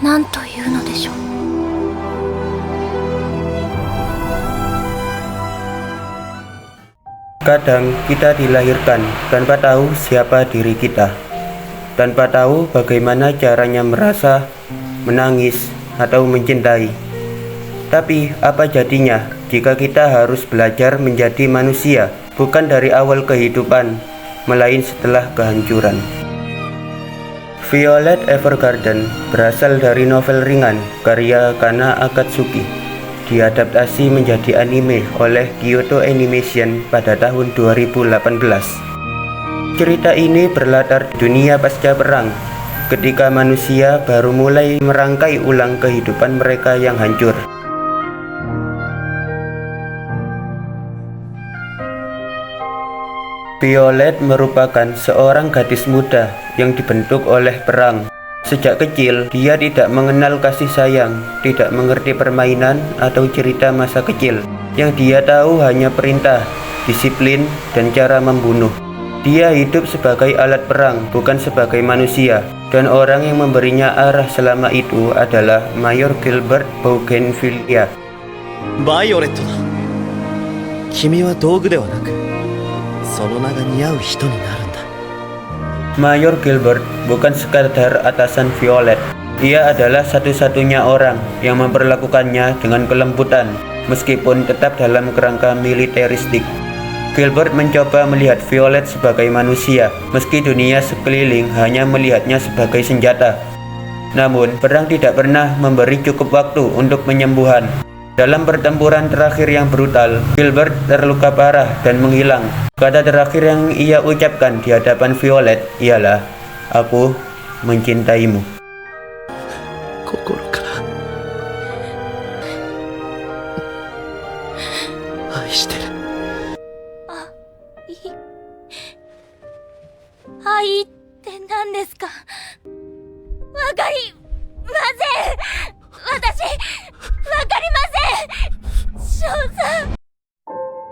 何というのでしょう。Kadang kita dilahirkan tanpa tahu siapa diri kita, tanpa tahu bagaimana caranya merasa, menangis, atau mencintai. Tapi apa jadinya jika kita harus belajar menjadi manusia, bukan dari awal kehidupan, melainkan setelah kehancuran? Violet Evergarden berasal dari novel ringan karya Kana Akatsuki, diadaptasi menjadi anime oleh Kyoto Animation pada tahun 2018. Cerita ini berlatar di dunia pasca perang, ketika manusia baru mulai merangkai ulang kehidupan mereka yang hancur. Violet merupakan seorang gadis muda yang dibentuk oleh perang. Sejak kecil, dia tidak mengenal kasih sayang, tidak mengerti permainan atau cerita masa kecil. Yang dia tahu hanya perintah, disiplin, dan cara membunuh. Dia hidup sebagai alat perang, bukan sebagai manusia. Dan orang yang memberinya arah selama itu adalah Mayor Gilbert Bougainvillea. Violet だ。君は道具ではなく、その名が似合う人になるんだ。Mayor Gilbert bukan sekadar atasan Violet. Dia adalah satu-satunya orang yang memperlakukannya dengan kelembutan, meskipun tetap dalam kerangka militeristik. Gilbert mencoba melihat Violet sebagai manusia, meski dunia sekeliling hanya melihatnya sebagai senjata. Namun, perang tidak pernah memberi cukup waktu untuk penyembuhan. Dalam pertempuran terakhir yang brutal, Gilbert terluka parah dan menghilang. Kata terakhir yang ia ucapkan di hadapan Violet ialah, "Aku mencintaimu." 心から愛してる。愛って何ですか？わかりません。私、わかりません。少佐。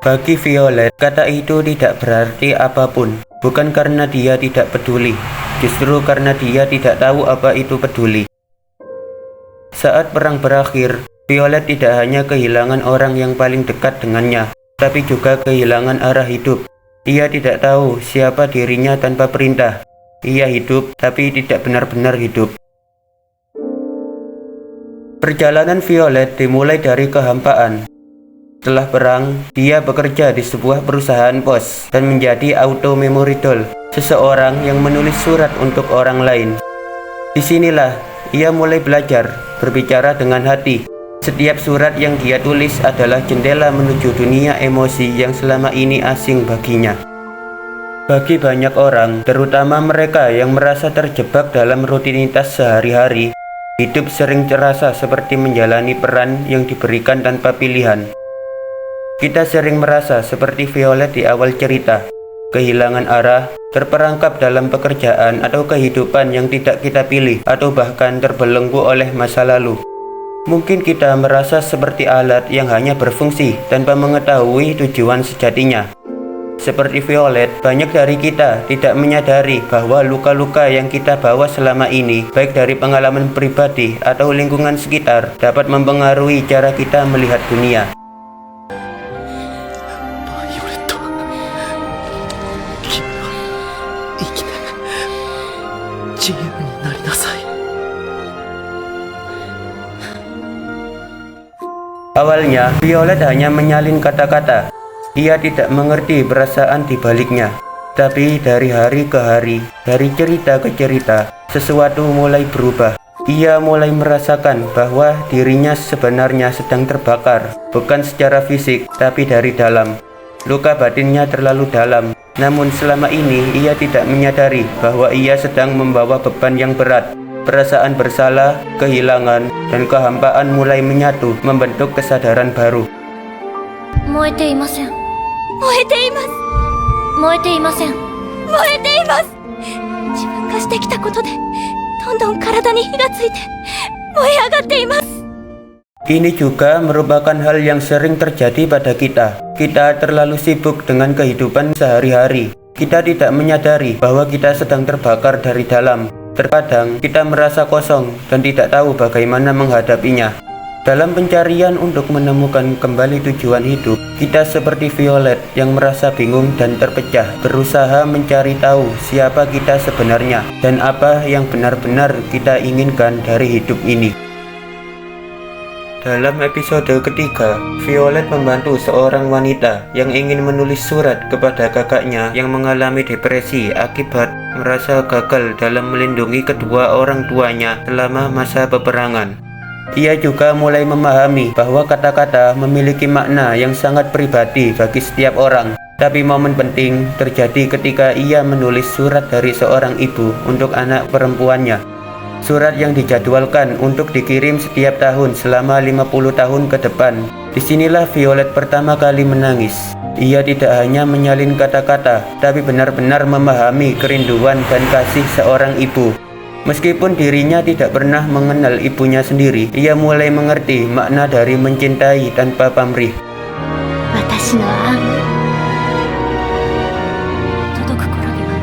Bagi Violet, kata itu tidak berarti apapun. Bukan karena dia tidak peduli, justru karena dia tidak tahu apa itu peduli. Saat perang berakhir, Violet tidak hanya kehilangan orang yang paling dekat dengannya, tapi juga kehilangan arah hidup. Ia tidak tahu siapa dirinya tanpa perintah. Ia hidup, tapi tidak benar-benar hidup. Perjalanan Violet dimulai dari kehampaan. Setelah perang, dia bekerja di sebuah perusahaan pos dan menjadi auto memory doll, seseorang yang menulis surat untuk orang lain. Disinilah ia mulai belajar berbicara dengan hati. Setiap surat yang dia tulis adalah jendela menuju dunia emosi yang selama ini asing baginya. Bagi banyak orang, terutama mereka yang merasa terjebak dalam rutinitas sehari-hari, hidup sering terasa seperti menjalani peran yang diberikan tanpa pilihan. Kita sering merasa seperti Violet di awal cerita, kehilangan arah, terperangkap dalam pekerjaan atau kehidupan yang tidak kita pilih, atau bahkan terbelenggu oleh masa lalu. Mungkin kita merasa seperti alat yang hanya berfungsi tanpa mengetahui tujuan sejatinya. Seperti Violet, banyak dari kita tidak menyadari bahwa luka-luka yang kita bawa selama ini, baik dari pengalaman pribadi atau lingkungan sekitar, dapat mempengaruhi cara kita melihat dunia. バイオレット、君は生きて自由になりなさい。 Awalnya, Violet hanya menyalin kata-kata. Ia tidak mengerti perasaan di baliknya. Tapi dari hari ke hari, dari cerita ke cerita, sesuatu mulai berubah. Ia mulai merasakan bahwa dirinya sebenarnya sedang terbakar, bukan secara fisik, tapi dari dalam. Luka batinnya terlalu dalam, namun selama ini ia tidak menyadari bahwa ia sedang membawa beban yang berat. Perasaan bersalah, kehilangan, dan kehampaan mulai menyatu membentuk kesadaran baru. 燃えていません。燃えています。燃えていません。燃えています。自分がしてきたことで、どんどん体に火がついて、燃え上がっています。 Ini juga merupakan hal yang sering terjadi pada kita. Kita terlalu sibuk dengan kehidupan sehari-hari. Kita tidak menyadari bahwa kita sedang terbakar dari dalam. Terkadang kita merasa kosong dan tidak tahu bagaimana menghadapinya. Dalam pencarian untuk menemukan kembali tujuan hidup, kita seperti Violet yang merasa bingung dan terpecah, berusaha mencari tahu siapa kita sebenarnya dan apa yang benar-benar kita inginkan dari hidup ini. Dalam episode ketiga, Violet membantu seorang wanita yang ingin menulis surat kepada kakaknya yang mengalami depresi akibat merasa gagal dalam melindungi kedua orang tuanya selama masa peperangan. Ia juga mulai memahami bahwa kata-kata memiliki makna yang sangat pribadi bagi setiap orang. Tapi momen penting terjadi ketika ia menulis surat dari seorang ibu untuk anak perempuannya. Surat yang dijadwalkan untuk dikirim setiap tahun selama 50 tahun ke depan. Disinilah Violet pertama kali menangis. Ia tidak hanya menyalin kata-kata, tapi benar-benar memahami kerinduan dan kasih seorang ibu. Meskipun dirinya tidak pernah mengenal ibunya sendiri, ia mulai mengerti makna dari mencintai tanpa pamrih. 私の愛届く頃には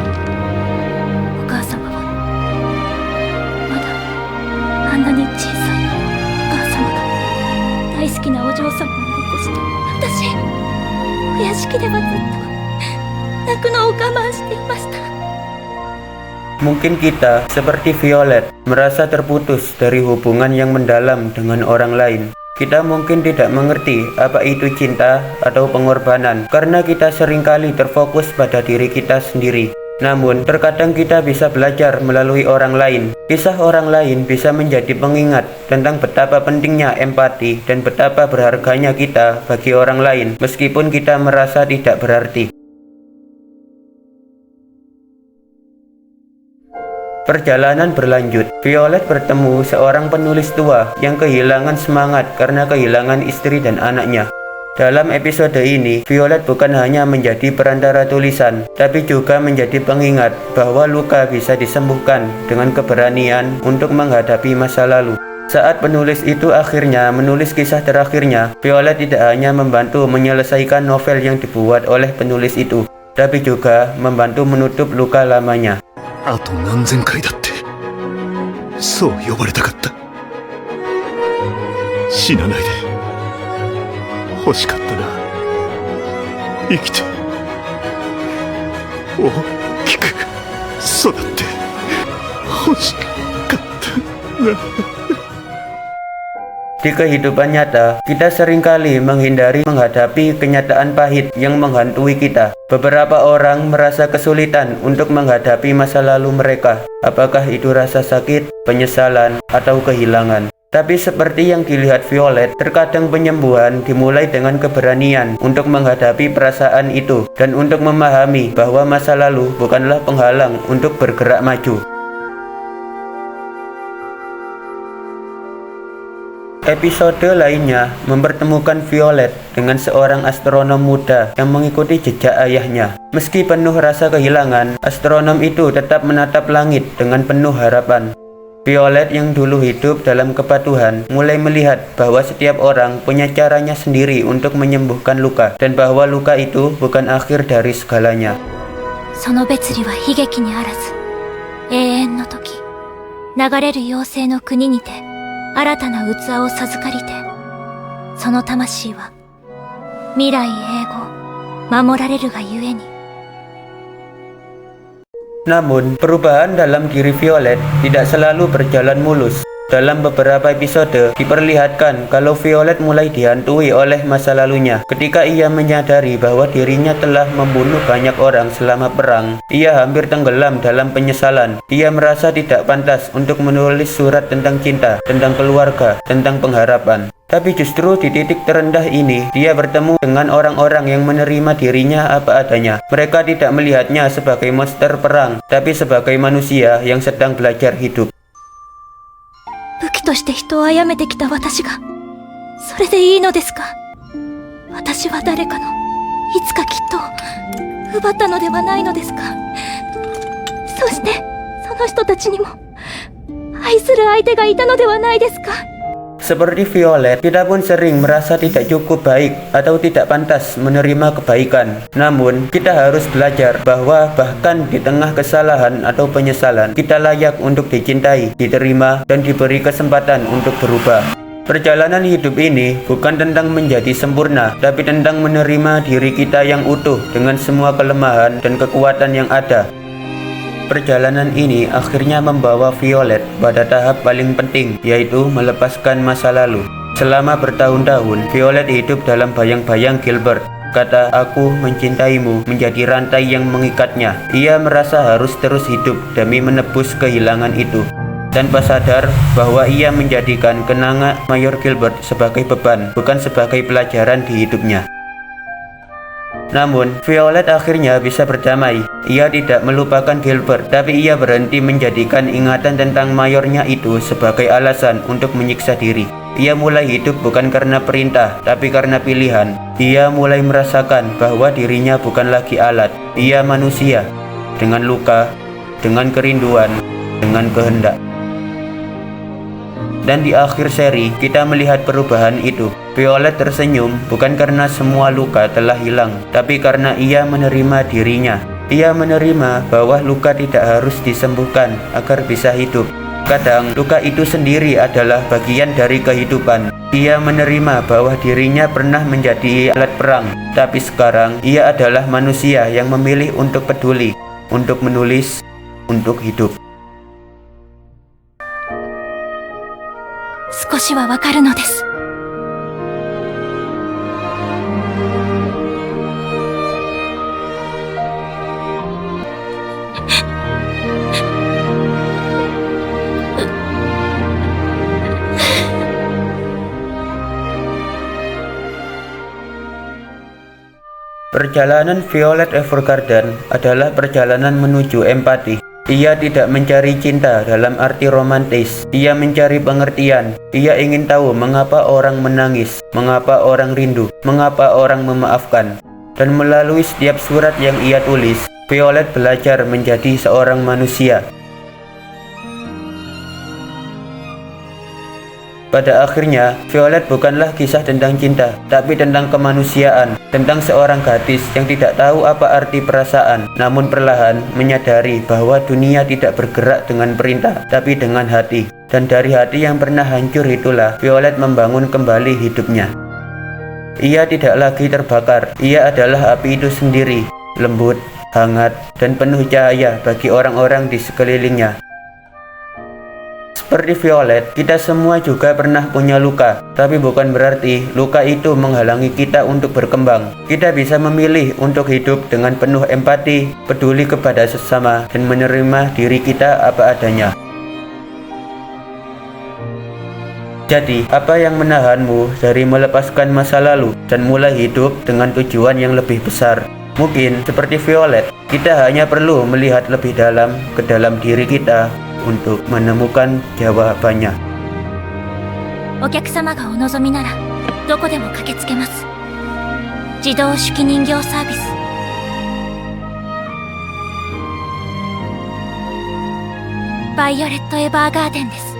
お母様はまだあんなに小さいお母様が大好きなお嬢様を残して私お屋敷ではずっと泣くのを我慢していました。 Mungkin kita, seperti Violet, merasa terputus dari hubungan yang mendalam dengan orang lain. Kita mungkin tidak mengerti apa itu cinta atau pengorbanan karena kita seringkali terfokus pada diri kita sendiri. Namun, terkadang kita bisa belajar melalui orang lain. Kisah orang lain bisa menjadi pengingat tentang betapa pentingnya empati dan betapa berharganya kita bagi orang lain meskipun kita merasa tidak berarti. Perjalanan berlanjut. Violet bertemu seorang penulis tua yang kehilangan semangat karena kehilangan istri dan anaknya. Dalam episode ini, Violet bukan hanya menjadi perantara tulisan, tapi juga menjadi pengingat bahwa luka bisa disembuhkan dengan keberanian untuk menghadapi masa lalu. Saat penulis itu akhirnya menulis kisah terakhirnya, Violet tidak hanya membantu menyelesaikan novel yang dibuat oleh penulis itu, tapi juga membantu menutup luka lamanya. あと何千回だってそう呼ばれたかった。死なないで欲しかったな。生きて大きく育って欲しかったな。 Di kehidupan nyata, kita seringkali menghindari menghadapi kenyataan pahit yang menghantui kita. Beberapa orang merasa kesulitan untuk menghadapi masa lalu mereka, apakah itu rasa sakit, penyesalan, atau kehilangan. Tapi seperti yang dilihat Violet, terkadang penyembuhan dimulai dengan keberanian untuk menghadapi perasaan itu dan untuk memahami bahwa masa lalu bukanlah penghalang untuk bergerak maju. Episode lainnya mempertemukan Violet dengan seorang astronom muda yang mengikuti jejak ayahnya. Meski penuh rasa kehilangan, astronom itu tetap menatap langit dengan penuh harapan. Violet yang dulu hidup dalam kepatuhan mulai melihat bahwa setiap orang punya caranya sendiri untuk menyembuhkan luka dan bahwa luka itu bukan akhir dari segalanya. その別離は悲劇にあらず、永遠の時、流れる妖精の国にて、新たな器を授かりて、その魂は未来永劫守られるがゆえに。 Namun, perubahan dalam diri Violet tidak selalu berjalan mulus. Dalam beberapa episode, diperlihatkan kalau Violet mulai dihantui oleh masa lalunya. Ketika ia menyadari bahwa dirinya telah membunuh banyak orang selama perang, ia hampir tenggelam dalam penyesalan. Ia merasa tidak pantas untuk menulis surat tentang cinta, tentang keluarga, tentang pengharapan. Tapi justru di titik terendah ini, dia bertemu dengan orang-orang yang menerima dirinya apa adanya. Mereka tidak melihatnya sebagai monster perang, tapi sebagai manusia yang sedang belajar hidup. 武器として人を殺めてきた私が、それでいいのですか？私は誰かの、いつかきっと、奪ったのではないのですか？そして、その人たちにも、愛する相手がいたのではないですか？ Seperti Violet, kita pun sering merasa tidak cukup baik atau tidak pantas menerima kebaikan. Namun, kita harus belajar bahwa bahkan di tengah kesalahan atau penyesalan, kita layak untuk dicintai, diterima, dan diberi kesempatan untuk berubah. Perjalanan hidup ini bukan tentang menjadi sempurna, tapi tentang menerima diri kita yang utuh dengan semua kelemahan dan kekuatan yang ada. Perjalanan ini akhirnya membawa Violet pada tahap paling penting, yaitu melepaskan masa lalu. Selama bertahun-tahun, Violet hidup dalam bayang-bayang Gilbert. Kata "aku mencintaimu" menjadi rantai yang mengikatnya. Ia merasa harus terus hidup demi menebus kehilangan itu, tanpa sadar bahwa ia menjadikan kenangan Mayor Gilbert sebagai beban, bukan sebagai pelajaran di hidupnya. Namun, Violet akhirnya bisa berdamai. Ia tidak melupakan Gilbert, tapi ia berhenti menjadikan ingatan tentang mayornya itu sebagai alasan untuk menyiksa diri. Ia mulai hidup bukan karena perintah, tapi karena pilihan. Ia mulai merasakan bahwa dirinya bukan lagi alat. Ia manusia, dengan luka, dengan kerinduan, dengan kehendak. Dan di akhir seri, kita melihat perubahan itu. Violet tersenyum bukan karena semua luka telah hilang, tapi karena ia menerima dirinya. Ia menerima bahwa luka tidak harus disembuhkan agar bisa hidup. Kadang, luka itu sendiri adalah bagian dari kehidupan. Ia menerima bahwa dirinya pernah menjadi alat perang, tapi sekarang ia adalah manusia yang memilih untuk peduli, untuk menulis, untuk hidup. 少しはわかるのです。Perjalanan Violet Evergarden adalah perjalanan menuju empati. Ia tidak mencari cinta dalam arti romantis. Ia mencari pengertian. Ia ingin tahu mengapa orang menangis, mengapa orang rindu, mengapa orang memaafkan. Dan melalui setiap surat yang ia tulis, Violet belajar menjadi seorang manusia. Pada akhirnya, Violet bukanlah kisah tentang cinta, tapi tentang kemanusiaan, tentang seorang gadis yang tidak tahu apa arti perasaan, namun perlahan menyadari bahwa dunia tidak bergerak dengan perintah, tapi dengan hati. Dan dari hati yang pernah hancur itulah, Violet membangun kembali hidupnya. Ia tidak lagi terbakar, ia adalah api itu sendiri, lembut, hangat, dan penuh cahaya bagi orang-orang di sekelilingnya. Seperti Violet, kita semua juga pernah punya luka, tapi bukan berarti luka itu menghalangi kita untuk berkembang. Kita bisa memilih untuk hidup dengan penuh empati, peduli kepada sesama, dan menerima diri kita apa adanya. Jadi, apa yang menahanmu dari melepaskan masa lalu dan mulai hidup dengan tujuan yang lebih besar? Mungkin seperti Violet, kita hanya perlu melihat lebih dalam ke dalam diri kita untuk menemukan jawabannya. お客様がお望みならどこでも駆けつけます。自動手記人形サービス。バイオレット・エヴァーガーデンです。